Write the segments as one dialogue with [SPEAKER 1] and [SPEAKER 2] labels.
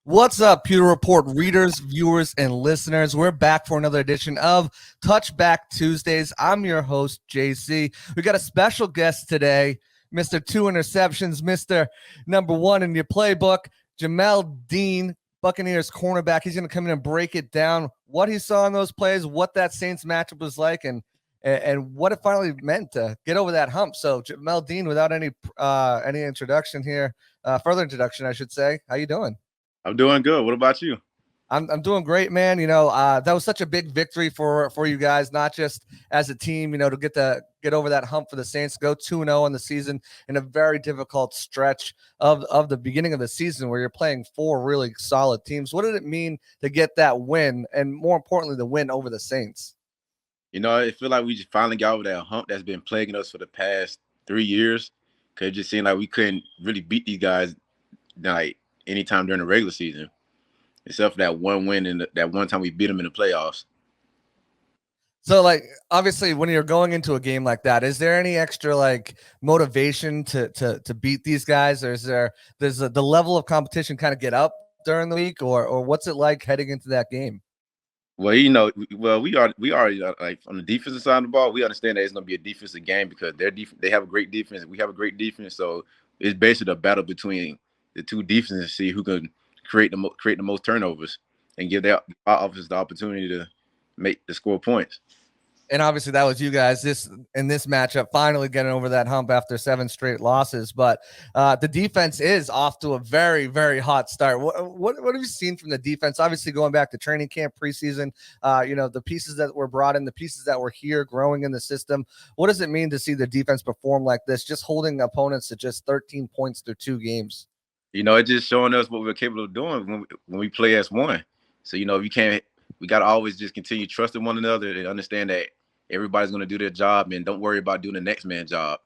[SPEAKER 1] What's up, Pewter Report readers, viewers, and listeners? We're back for another edition of Touchback Tuesdays. I'm your host, JC. We got a special guest today, Mr. Two Interceptions, Mr. Number One in your playbook, Jamel Dean, Buccaneers cornerback. He's going to come in and break it down, what he saw in those plays, what that Saints matchup was like, and what it finally meant to get over that hump. So, Jamel Dean, without any introduction here, further introduction, I should say, how you doing?
[SPEAKER 2] I'm doing good. What about you?
[SPEAKER 1] I'm doing great, man. That was such a big victory for you guys, not just as a team, to get over that hump for the Saints, go 2-0 on the season in a very difficult stretch of the beginning of the season where you're playing four really solid teams. What did it mean to get that win, and more importantly, the win over the Saints?
[SPEAKER 2] I feel like we just finally got over that hump that's been plaguing us for the past 3 years. Cause it just seemed like we couldn't really beat these guys like anytime during the regular season, except for that one win and that one time we beat them in the playoffs.
[SPEAKER 1] So, obviously, when you're going into a game like that, is there any extra motivation to beat these guys, or does the level of competition kind of get up during the week, or what's it like heading into that game?
[SPEAKER 2] Well, we already like on the defensive side of the ball, we understand that it's going to be a defensive game because they have a great defense, we have a great defense, so it's basically a battle between the two defenses to see who can create the most turnovers and give our offense the opportunity to make the score points.
[SPEAKER 1] And obviously that was you guys in this matchup finally getting over that hump after 7 straight losses. But the defense is off to a very, very hot start. What have you seen from the defense? Obviously going back to training camp, preseason, the pieces that were brought in, the pieces that were here growing in the system. What does it mean to see the defense perform like this, just holding opponents to just 13 points through 2 games?
[SPEAKER 2] It's just showing us what we're capable of doing when we play as one. So, we got to always just continue trusting one another and understand that everybody's going to do their job and don't worry about doing the next man's job.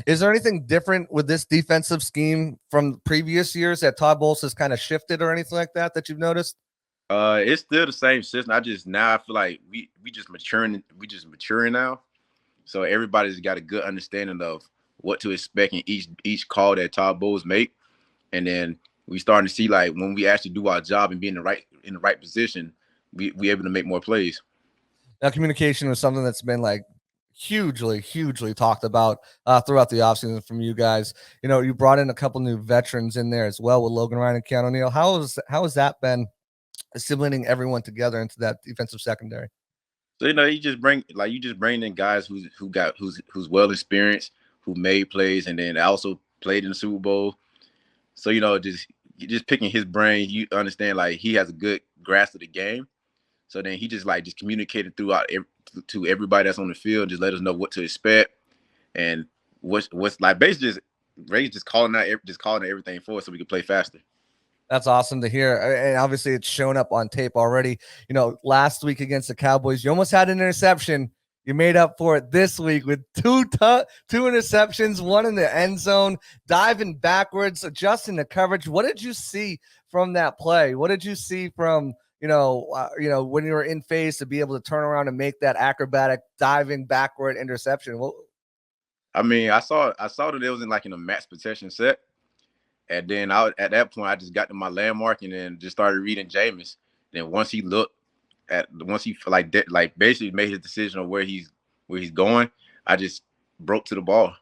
[SPEAKER 1] Is there anything different with this defensive scheme from previous years that Todd Bowles has kind of shifted or anything like that you've noticed?
[SPEAKER 2] It's still the same system. I feel like we just maturing. We just maturing now. So everybody's got a good understanding of what to expect in each call that Todd Bowles make. And then we starting to see like when we actually do our job and be in the right position, we able to make more plays.
[SPEAKER 1] Now, communication was something that's been hugely talked about throughout the offseason from you guys. You brought in a couple new veterans in there as well with Logan Ryan and Keanu Neal. How has that been assimilating everyone together into that defensive secondary?
[SPEAKER 2] So you just bring in guys who's well experienced, who made plays, and then also played in the Super Bowl. So just picking his brain, you understand like he has a good grasp of the game. So then he just communicated throughout to everybody that's on the field, just let us know what to expect and what's like basically just calling out everything for us so we can play faster.
[SPEAKER 1] That's awesome to hear. And obviously it's shown up on tape already. Last week against the Cowboys, you almost had an interception. You made up for it this week with two interceptions, one in the end zone, diving backwards, adjusting the coverage. What did you see from that play? What did you see from when you were in phase to be able to turn around and make that acrobatic diving backward interception?
[SPEAKER 2] I saw that it was in a max protection set. And then at that point, I just got to my landmark and then just started reading Jameis. Then once he basically made his decision on where he's going, I just broke to the ball.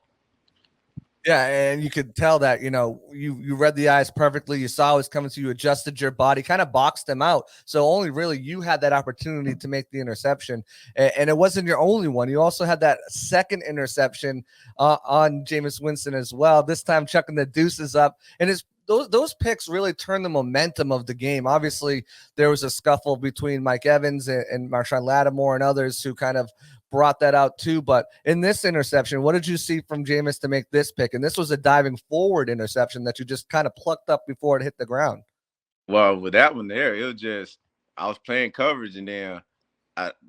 [SPEAKER 1] Yeah, and you could tell that, you read the eyes perfectly. You saw it was coming to you, adjusted your body, kind of boxed him out. So only really you had that opportunity to make the interception. And it wasn't your only one. You also had that second interception on Jameis Winston as well, this time chucking the deuces up. And those picks really turned the momentum of the game. Obviously, there was a scuffle between Mike Evans and Marshawn Lattimore and others who kind of brought that out too. But in this interception, what did you see from Jameis to make this pick? And this was a diving forward interception that you just kind of plucked up before it hit the ground.
[SPEAKER 2] Well, with that one there, it was just I was playing coverage, and then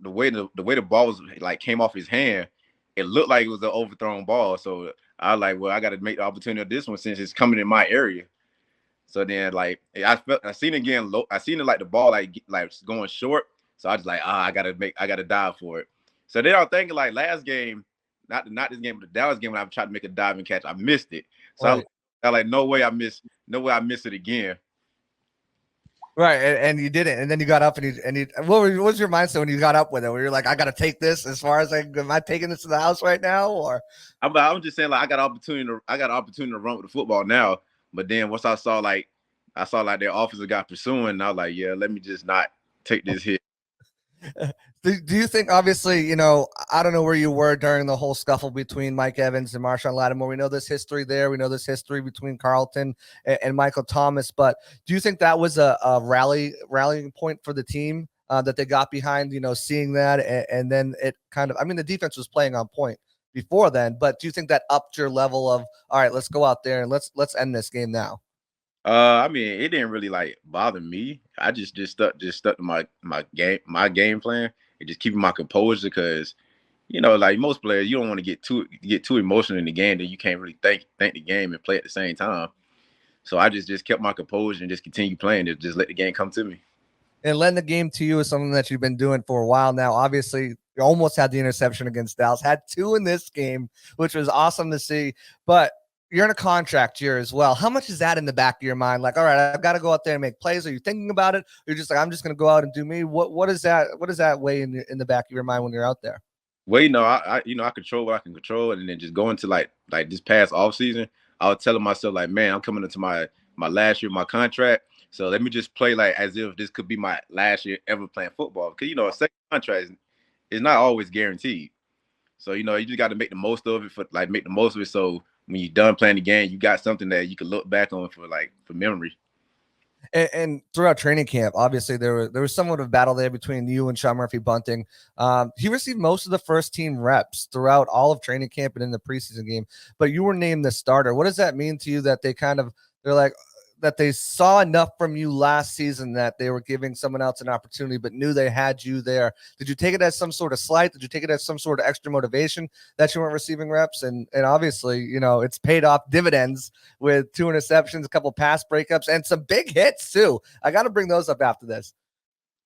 [SPEAKER 2] the way the ball was came off his hand, it looked like it was an overthrown ball. So I was like, well, I got to make the opportunity of this one since it's coming in my area. So then I seen it again low. I seen it the ball going short. So I was like, I gotta dive for it. So then I was thinking last game, not this game, but the Dallas game when I tried to make a diving catch, I missed it. So right. I was like, no way I miss it again.
[SPEAKER 1] Right, and you did it, and then you got up and you. What was your mindset when you got up with it? Where you're like, I got to take this as far as am I taking this to the house right now, or?
[SPEAKER 2] I'm just saying like I got opportunity to run with the football now. But then once I saw like their officer got pursuing, and I was like, yeah, let me just not take this hit.
[SPEAKER 1] Do you think, obviously, I don't know where you were during the whole scuffle between Mike Evans and Marshawn Lattimore. We know this history there. We know this history between Carlton and Michael Thomas. But do you think that was a rallying point for the team that they got behind, seeing that? And then it kind of, I mean, the defense was playing on point before then. But do you think that upped your level of, all right, let's go out there and let's end this game now?
[SPEAKER 2] I mean, it didn't really like bother me. I just stuck to my game plan and just keeping my composure because like most players, you don't want to get too emotional in the game that you can't really think the game and play at the same time. So I just kept my composure and just continue playing to just let the game come to me.
[SPEAKER 1] And letting the game to you is something that you've been doing for a while now. Obviously, you almost had the interception against Dallas, had 2 in this game, which was awesome to see. But you're in a contract year as well. How much is that in the back of your mind? Like, all right, I've got to go out there and make plays. Are you thinking about it? Or you're just like, I'm just going to go out and do me. What is that? What is that weigh in the back of your mind when you're out there?
[SPEAKER 2] Well, I control what I can control, and then just going to like this past off season, I was telling myself like, man, I'm coming into my last year of my contract, so let me just play like as if this could be my last year ever playing football. Because a second contract is not always guaranteed. So you just got to make the most of it make the most of it. So when you're done playing the game, you got something that you can look back on for memory.
[SPEAKER 1] And throughout training camp, obviously there was somewhat of a battle there between you and Sean Murphy Bunting. He received most of the first team reps throughout all of training camp and in the preseason game, but you were named the starter. What does that mean to you that they're like that they saw enough from you last season that they were giving someone else an opportunity, but knew they had you there? Did you take it as some sort of slight? Did you take it as some sort of extra motivation that you weren't receiving reps? And obviously, it's paid off dividends with 2 interceptions, a couple pass breakups, and some big hits too. I got to bring those up after this.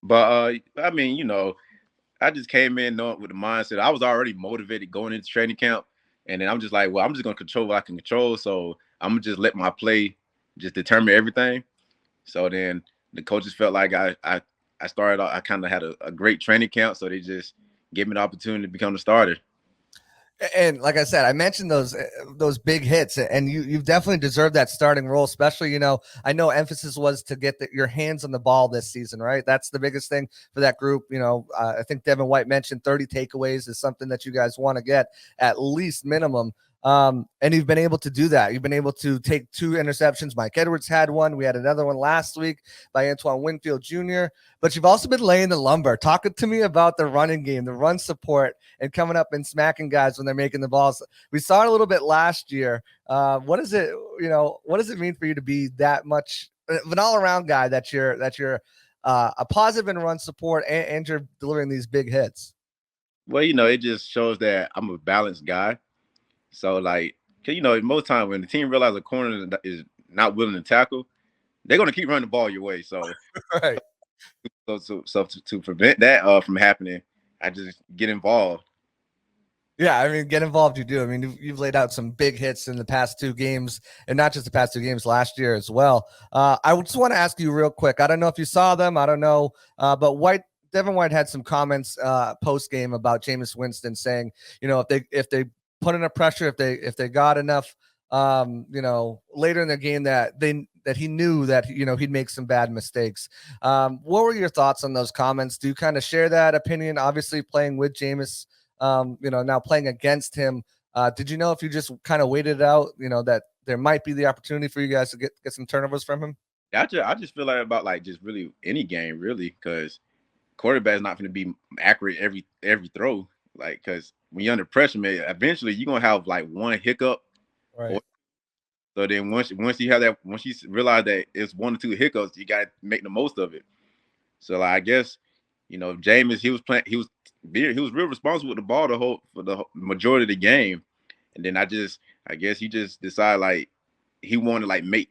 [SPEAKER 2] But I mean, I just came in knowing with the mindset I was already motivated going into training camp, and then I'm just like, well, I'm just gonna control what I can control. So I'm gonna just let my play just determine everything. So then the coaches felt like I started. I kind of had a great training camp, so they just gave me the opportunity to become the starter.
[SPEAKER 1] And like I said, I mentioned those big hits, and you've definitely deserved that starting role. Especially, I know emphasis was to get your hands on the ball this season, right? That's the biggest thing for that group. I think Devin White mentioned 30 takeaways is something that you guys want to get at least minimum. And you've been able to do that. You've been able to take 2 interceptions. Mike Edwards had one. We had another one last week by Antoine Winfield Jr. But you've also been laying the lumber. Talking to me about the running game, the run support, and coming up and smacking guys when they're making the balls. We saw it a little bit last year. What does it mean for you to be that much of an all-around guy that you're a positive in run support and you're delivering these big hits?
[SPEAKER 2] Well, it just shows that I'm a balanced guy. So like, cause most time when the team realizes a corner is not willing to tackle, they're gonna keep running the ball your way. So,
[SPEAKER 1] Right.
[SPEAKER 2] to prevent that from happening, I just get involved.
[SPEAKER 1] Yeah, I mean, get involved. You do. I mean, you've laid out some big hits in the past 2 games, and not just the past 2 games, last year as well. I just want to ask you real quick. I don't know if you saw them. I don't know, but Devin White had some comments post game about Jameis Winston saying, if they put enough pressure, if they got enough, later in the game that he knew that he'd make some bad mistakes. What were your thoughts on those comments? Do you kind of share that opinion? Obviously, playing with Jameis. Now playing against him, did you know if you just kind of waited it out, that there might be the opportunity for you guys to get some turnovers from him?
[SPEAKER 2] Yeah, I just feel like about like just really any game really, because quarterback's not going to be accurate every throw. Like, because when you're under pressure, man, eventually you're gonna have like one hiccup.
[SPEAKER 1] Right.
[SPEAKER 2] So then once you realize that it's 1 or 2 hiccups, you got to make the most of it. So like, I guess Jameis, he was real responsible with the ball for the majority of the game, and then I guess he just decided like he wanted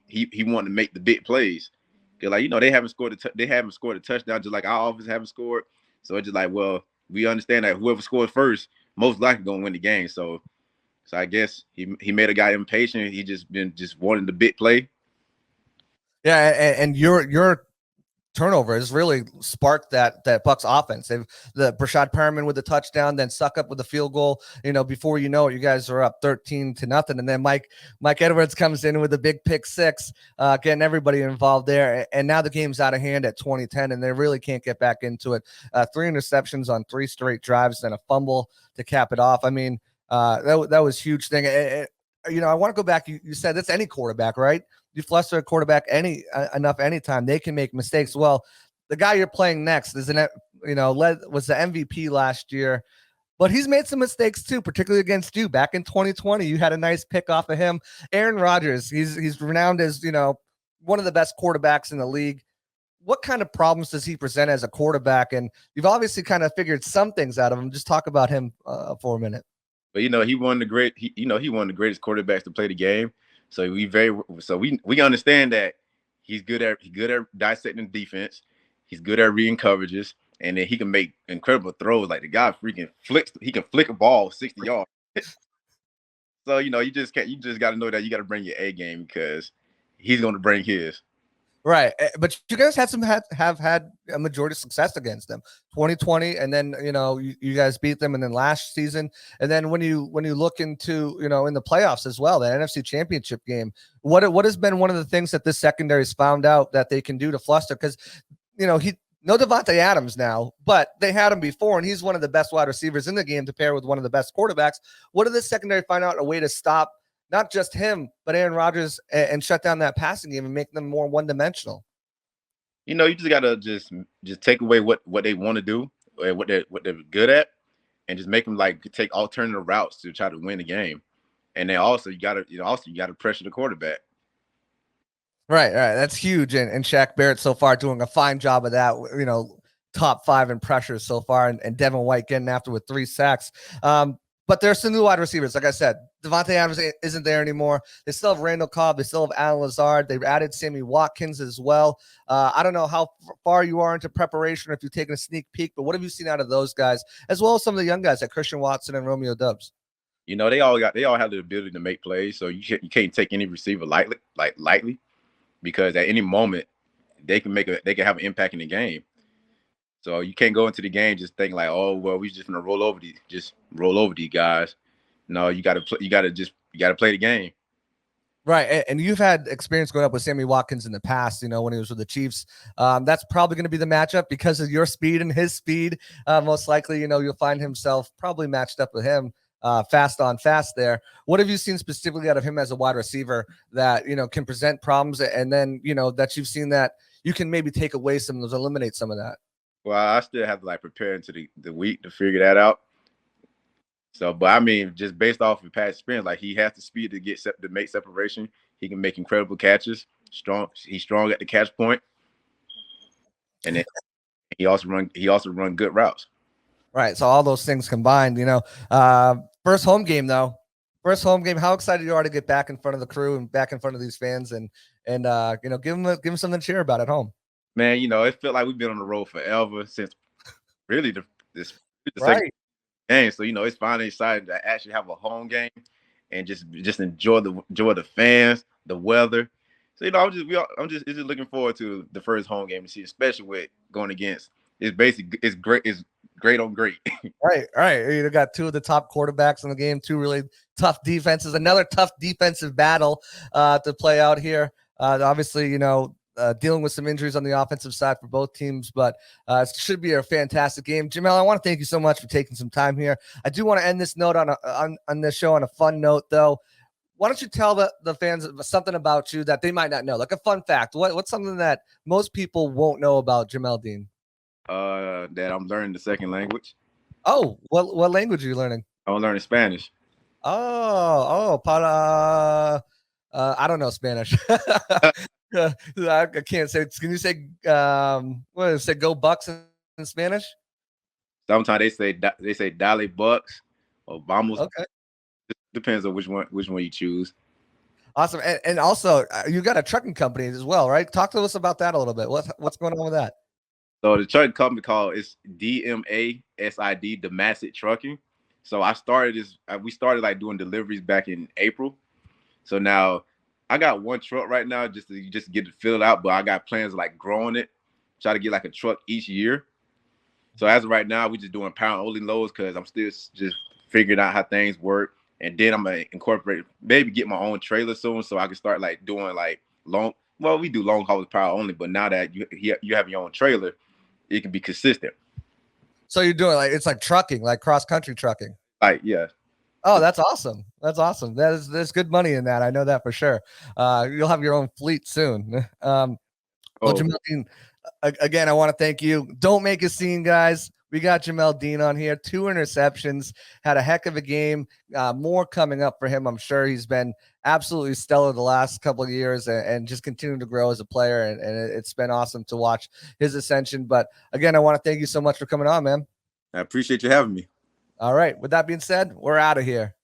[SPEAKER 2] he wanted to make the big plays. Cause like they haven't scored a touchdown, just like our offense haven't scored. So it's just like, well, we understand that whoever scores first most likely gonna win the game. So I guess he made a guy impatient. He just wanting the big play.
[SPEAKER 1] Yeah, and you're turnover has really sparked that Bucks offense. They've the Brashad Perriman with the touchdown, then Suck Up with the field goal. Before you know it, you guys are up 13-0, and then Mike Edwards comes in with a big pick six, getting everybody involved there. And now the game's out of hand at 20-10, and they really can't get back into it. 3 interceptions on 3 straight drives, then a fumble to cap it off. I mean, that was huge thing. I want to go back. You said that's any quarterback, right? You fluster a quarterback anytime they can make mistakes. Well, the guy you're playing next was the MVP last year, but he's made some mistakes too, particularly against you. Back in 2020, you had a nice pick off of him. Aaron Rodgers, he's renowned as one of the best quarterbacks in the league. What kind of problems does he present as a quarterback? And you've obviously kind of figured some things out of him. Just talk about him for a minute.
[SPEAKER 2] But he won he won the greatest quarterbacks to play the game. So we understand that he's good at dissecting defense. He's good at reading coverages, and then he can make incredible throws. Like the guy freaking flicks. He can flick a ball 60 yards. So you just got to know that you got to bring your A game because he's going to bring his.
[SPEAKER 1] Right, but you guys have had a majority of success against them. 2020, and then you guys beat them, and then last season, and then when you look into in the playoffs as well, the NFC Championship game. What has been one of the things that this secondary's found out that they can do to fluster? Because no Davante Adams now, but they had him before, and he's one of the best wide receivers in the game to pair with one of the best quarterbacks. What did this secondary find out a way to stop not just him, but Aaron Rodgers and shut down that passing game and make them more one-dimensional?
[SPEAKER 2] You just gotta just take away what they want to do, or what they're good at, and just make them like take alternative routes to try to win the game. And then also you gotta pressure the quarterback.
[SPEAKER 1] Right. That's huge. And Shaq Barrett so far doing a fine job of that. Top 5 in pressures so far, and Devin White getting after with 3 sacks. But there's some new wide receivers. Like I said, Davante Adams isn't there anymore. They still have Randall Cobb. They still have Alan Lazard. They've added Sammy Watkins as well. I don't know how far you are into preparation or if you've taken a sneak peek, but what have you seen out of those guys, as well as some of the young guys like Christian Watson and Romeo Doubs?
[SPEAKER 2] They all have the ability to make plays, so you can't take any receiver lightly, because at any moment they can have an impact in the game. So you can't go into the game just thinking like, oh well, we just gonna roll over these guys. No, you gotta play the game.
[SPEAKER 1] Right, and you've had experience going up with Sammy Watkins in the past, when he was with the Chiefs. That's probably going to be the matchup because of your speed and his speed. Most likely, you'll find himself probably matched up with him fast on fast there. What have you seen specifically out of him as a wide receiver that, can present problems, and then, that you've seen that you can maybe take away some of those, eliminate some of that?
[SPEAKER 2] Well, I still have to prepare into the week to figure that out. So, but I mean, just based off of past experience, he has the speed to make separation. He can make incredible catches. He's strong at the catch point, and then he also run good routes. Right.
[SPEAKER 1] So all those things combined, first home game though. First home game. How excited you are to get back in front of the crew and back in front of these fans and give them something to cheer about at home.
[SPEAKER 2] Man, it felt like we've been on the road forever since really the
[SPEAKER 1] right.
[SPEAKER 2] second game. So it's finally exciting to actually have a home game and just enjoy the fans, the weather. So I'm just looking forward to the first home game to see, especially with going against. It's great on great.
[SPEAKER 1] Right. You got 2 of the top quarterbacks in the game, 2 really tough defenses. Another tough defensive battle to play out here. Obviously, dealing with some injuries on the offensive side for both teams, but it should be a fantastic game. Jamel, I want to thank you so much for taking some time here. I do want to end this note on this show on a fun note, though. Why don't you tell the fans something about you that they might not know, like a fun fact? What's something that most people won't know about Jamel Dean?
[SPEAKER 2] That I'm learning the second language.
[SPEAKER 1] Oh, what language are you learning?
[SPEAKER 2] I'm learning Spanish.
[SPEAKER 1] Para. I don't know Spanish. I can't say. Can you say go Bucks in Spanish?
[SPEAKER 2] Sometimes they say Dale Bucks or Vamos.
[SPEAKER 1] Okay.
[SPEAKER 2] It depends on which one you choose.
[SPEAKER 1] Awesome. And also you got a trucking company as well, right? Talk to us about that a little bit. What's going on with that?
[SPEAKER 2] So the trucking company is DMASID, Damasit Trucking. So we started doing deliveries back in April. So now I got one truck right now just to get it filled out, but I got plans of growing it try to get like a truck each year. So as of right now, we just doing pound only loads because I'm still just figuring out how things work. And then I'm gonna incorporate, maybe get my own trailer soon, so I can start like doing like long. Well, we do long haulage power only, but now that you have your own trailer, it can be consistent.
[SPEAKER 1] So you're doing like, it's like trucking, like cross country trucking.
[SPEAKER 2] Like, yeah.
[SPEAKER 1] Oh, that's awesome. That's awesome. There's good money in that. I know that for sure. You'll have your own fleet soon. Well, Jamel Dean, again, I want to thank you. Don't make a scene, guys. We got Jamel Dean on here. 2 interceptions. Had a heck of a game. More coming up for him. I'm sure he's been absolutely stellar the last couple of years and just continuing to grow as a player. And it's been awesome to watch his ascension. But again, I want to thank you so much for coming on, man.
[SPEAKER 2] I appreciate you having me.
[SPEAKER 1] All right. With that being said, we're out of here.